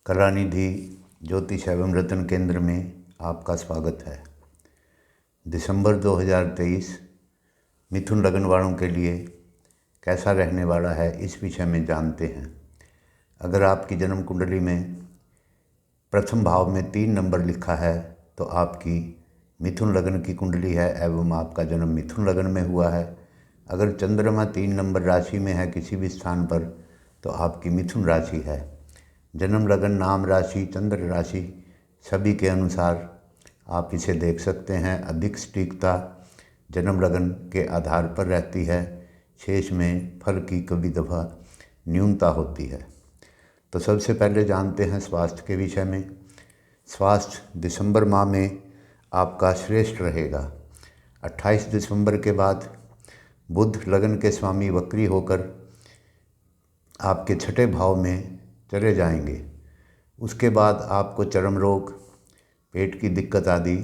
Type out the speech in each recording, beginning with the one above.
कलानिधि ज्योतिष एवं रत्न केंद्र में आपका स्वागत है। दिसंबर 2023 मिथुन लग्न वालों के लिए कैसा रहने वाला है, इस विषय में जानते हैं। अगर आपकी जन्म कुंडली में प्रथम भाव में 3 नंबर लिखा है तो आपकी मिथुन लग्न की कुंडली है एवं आपका जन्म मिथुन लग्न में हुआ है। अगर चंद्रमा 3 नंबर राशि में है किसी भी स्थान पर तो आपकी मिथुन राशि है। जन्म लग्न, नाम राशि, चंद्र राशि सभी के अनुसार आप इसे देख सकते हैं। अधिक सटीकता जन्म लग्न के आधार पर रहती है, शेष में फल की कभी दफ़ा न्यूनता होती है। तो सबसे पहले जानते हैं स्वास्थ्य के विषय में। स्वास्थ्य दिसंबर माह में आपका श्रेष्ठ रहेगा। 28 दिसंबर के बाद बुध लग्न के स्वामी वक्री होकर आपके छठे भाव में चले जाएंगे। उसके बाद आपको चर्म रोग, पेट की दिक्कत आदि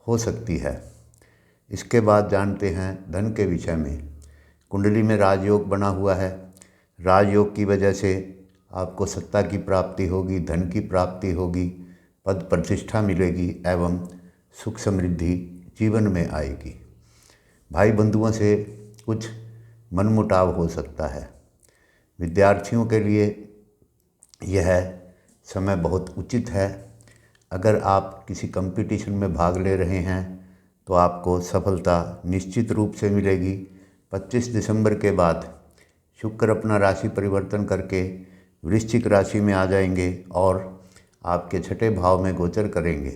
हो सकती है। इसके बाद जानते हैं धन के विषय में। कुंडली में राजयोग बना हुआ है। राजयोग की वजह से आपको सत्ता की प्राप्ति होगी, धन की प्राप्ति होगी, पद प्रतिष्ठा मिलेगी एवं सुख समृद्धि जीवन में आएगी। भाई बंधुओं से कुछ मनमुटाव हो सकता है। विद्यार्थियों के लिए यह समय बहुत उचित है। अगर आप किसी कंपटीशन में भाग ले रहे हैं तो आपको सफलता निश्चित रूप से मिलेगी। 25 दिसंबर के बाद शुक्र अपना राशि परिवर्तन करके वृश्चिक राशि में आ जाएंगे और आपके छठे भाव में गोचर करेंगे।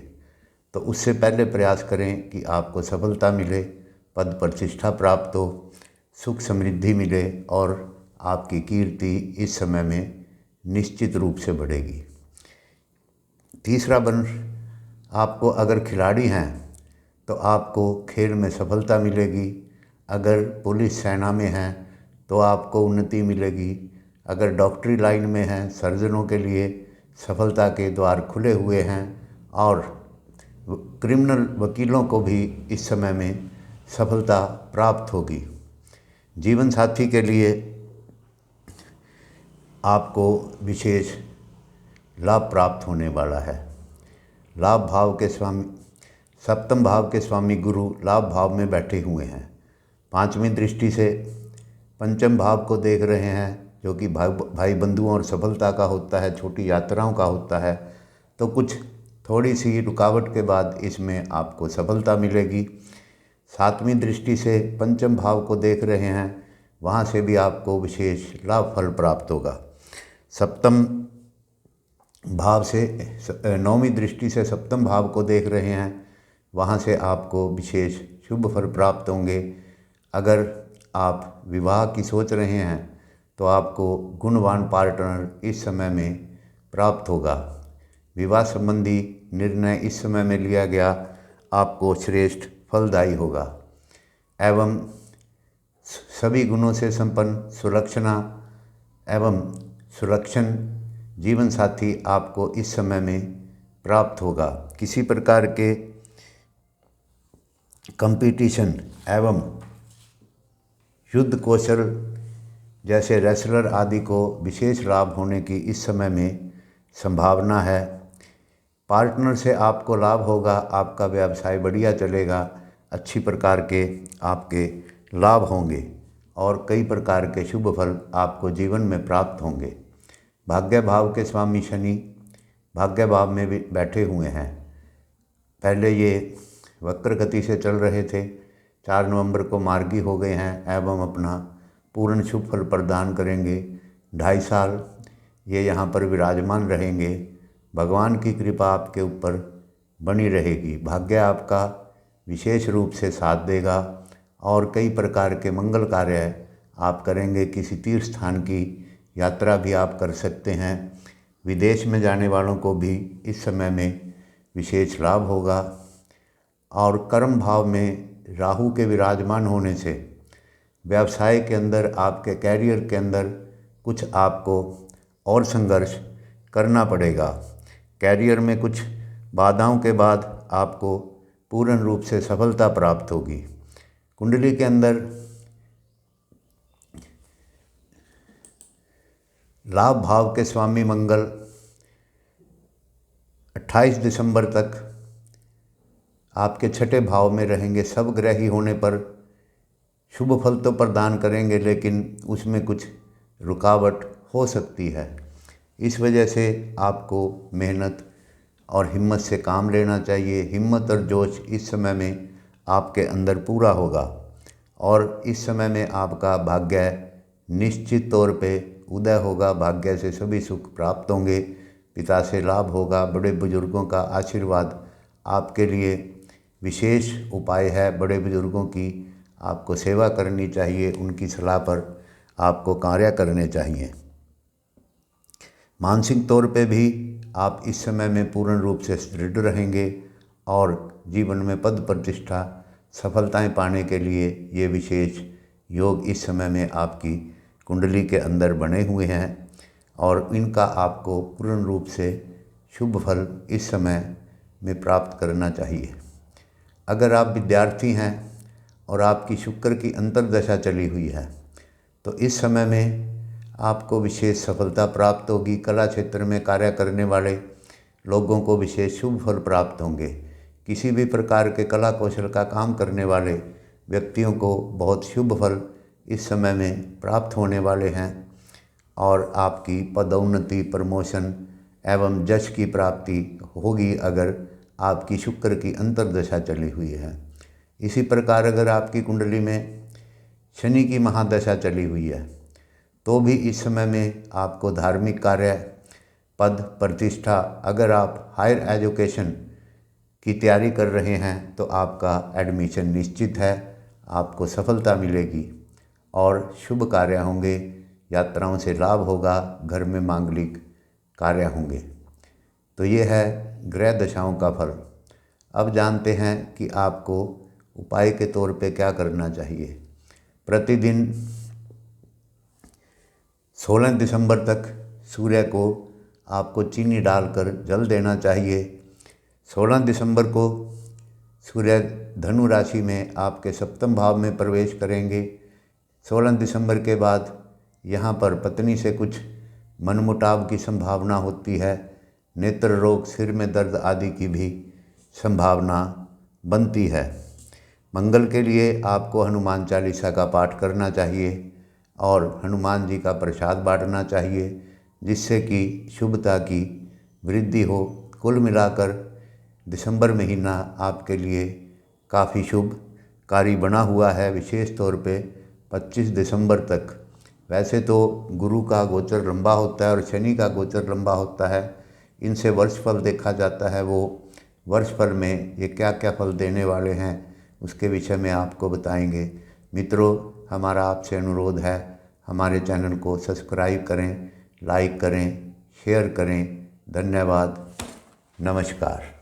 तो उससे पहले प्रयास करें कि आपको सफलता मिले, पद प्रतिष्ठा प्राप्त हो, सुख समृद्धि मिले और आपकी कीर्ति इस समय में निश्चित रूप से बढ़ेगी। तीसरा आपको अगर खिलाड़ी हैं तो आपको खेल में सफलता मिलेगी। अगर पुलिस सेना में हैं तो आपको उन्नति मिलेगी। अगर डॉक्टरी लाइन में हैं, सर्जनों के लिए सफलता के द्वार खुले हुए हैं और क्रिमिनल वकीलों को भी इस समय में सफलता प्राप्त होगी। जीवन साथी के लिए आपको विशेष लाभ प्राप्त होने वाला है। लाभ भाव के स्वामी, सप्तम भाव के स्वामी गुरु लाभ भाव में बैठे हुए हैं। 5वीं दृष्टि से पंचम भाव को देख रहे हैं, जो कि भाई बंधुओं और सफलता का होता है, छोटी यात्राओं का होता है। तो कुछ थोड़ी सी रुकावट के बाद इसमें आपको सफलता मिलेगी। 7वीं दृष्टि से पंचम भाव को देख रहे हैं, वहाँ से भी आपको विशेष लाभ फल प्राप्त होगा। सप्तम भाव से 9वीं दृष्टि से सप्तम भाव को देख रहे हैं, वहाँ से आपको विशेष शुभ फल प्राप्त होंगे। अगर आप विवाह की सोच रहे हैं तो आपको गुणवान पार्टनर इस समय में प्राप्त होगा। विवाह संबंधी निर्णय इस समय में लिया गया आपको श्रेष्ठ फलदायी होगा एवं सभी गुणों से संपन्न सुलक्षण जीवन साथी आपको इस समय में प्राप्त होगा। किसी प्रकार के कंपटीशन एवं युद्ध कौशल जैसे रेसलर आदि को विशेष लाभ होने की इस समय में संभावना है। पार्टनर से आपको लाभ होगा, आपका व्यवसाय बढ़िया चलेगा, अच्छी प्रकार के आपके लाभ होंगे और कई प्रकार के शुभ फल आपको जीवन में प्राप्त होंगे। भाग्य भाव के स्वामी शनि भाग्य भाव में भी बैठे हुए हैं। पहले ये वक्र गति से चल रहे थे, 4 नवंबर को मार्गी हो गए हैं एवं अपना पूर्ण शुभ फल प्रदान करेंगे। 2.5 साल ये यहाँ पर विराजमान रहेंगे। भगवान की कृपा आपके ऊपर बनी रहेगी। भाग्य आपका विशेष रूप से साथ देगा और कई प्रकार के मंगल कार्य आप करेंगे। किसी तीर्थ स्थान की यात्रा भी आप कर सकते हैं। विदेश में जाने वालों को भी इस समय में विशेष लाभ होगा। और कर्म भाव में राहु के विराजमान होने से व्यवसाय के अंदर, आपके कैरियर के अंदर कुछ आपको और संघर्ष करना पड़ेगा। कैरियर में कुछ बाधाओं के बाद आपको पूर्ण रूप से सफलता प्राप्त होगी। कुंडली के अंदर लाभ भाव के स्वामी मंगल 28 दिसंबर तक आपके छठे भाव में रहेंगे। सब ग्रह ही होने पर शुभ फल तो प्रदान करेंगे, लेकिन उसमें कुछ रुकावट हो सकती है। इस वजह से आपको मेहनत और हिम्मत से काम लेना चाहिए। हिम्मत और जोश इस समय में आपके अंदर पूरा होगा और इस समय में आपका भाग्य निश्चित तौर पे उदय होगा। भाग्य से सभी सुख प्राप्त होंगे, पिता से लाभ होगा, बड़े बुजुर्गों का आशीर्वाद आपके लिए विशेष उपाय है। बड़े बुजुर्गों की आपको सेवा करनी चाहिए, उनकी सलाह पर आपको कार्य करने चाहिए। मानसिक तौर पे भी आप इस समय में पूर्ण रूप से दृढ़ रहेंगे और जीवन में पद प्रतिष्ठा सफलताएं पाने के लिए ये विशेष योग इस समय में आपकी कुंडली के अंदर बने हुए हैं और इनका आपको पूर्ण रूप से शुभ फल इस समय में प्राप्त करना चाहिए। अगर आप विद्यार्थी हैं और आपकी शुक्र की अंतर्दशा चली हुई है तो इस समय में आपको विशेष सफलता प्राप्त होगी। कला क्षेत्र में कार्य करने वाले लोगों को विशेष शुभ फल प्राप्त होंगे। किसी भी प्रकार के कला कौशल का काम करने वाले व्यक्तियों को बहुत शुभ फल इस समय में प्राप्त होने वाले हैं और आपकी पदोन्नति, प्रमोशन एवं यश की प्राप्ति होगी अगर आपकी शुक्र की अंतर्दशा चली हुई है। इसी प्रकार अगर आपकी कुंडली में शनि की महादशा चली हुई है तो भी इस समय में आपको धार्मिक कार्य, पद प्रतिष्ठा, अगर आप हायर एजुकेशन की तैयारी कर रहे हैं तो आपका एडमिशन निश्चित है, आपको सफलता मिलेगी और शुभ कार्य होंगे, यात्राओं से लाभ होगा, घर में मांगलिक कार्य होंगे। तो ये है ग्रह दशाओं का फल। अब जानते हैं कि आपको उपाय के तौर पे क्या करना चाहिए। प्रतिदिन 16 दिसंबर तक सूर्य को आपको चीनी डालकर जल देना चाहिए। 16 दिसंबर को सूर्य धनु राशि में आपके सप्तम भाव में प्रवेश करेंगे। 16 दिसंबर के बाद यहाँ पर पत्नी से कुछ मनमुटाव की संभावना होती है। नेत्र रोग, सिर में दर्द आदि की भी संभावना बनती है। मंगल के लिए आपको हनुमान चालीसा का पाठ करना चाहिए और हनुमान जी का प्रसाद बांटना चाहिए, जिससे कि शुभता की वृद्धि हो। कुल मिलाकर दिसंबर महीना आपके लिए काफ़ी शुभकारी बना हुआ है, विशेष तौर पे 25 दिसंबर तक। वैसे तो गुरु का गोचर लंबा होता है और शनि का गोचर लंबा होता है, इनसे वर्षफल देखा जाता है। वो वर्षफल में ये क्या क्या फल देने वाले हैं उसके विषय में आपको बताएंगे। मित्रों, हमारा आपसे अनुरोध है, हमारे चैनल को सब्सक्राइब करें, लाइक करें, शेयर करें। धन्यवाद, नमस्कार।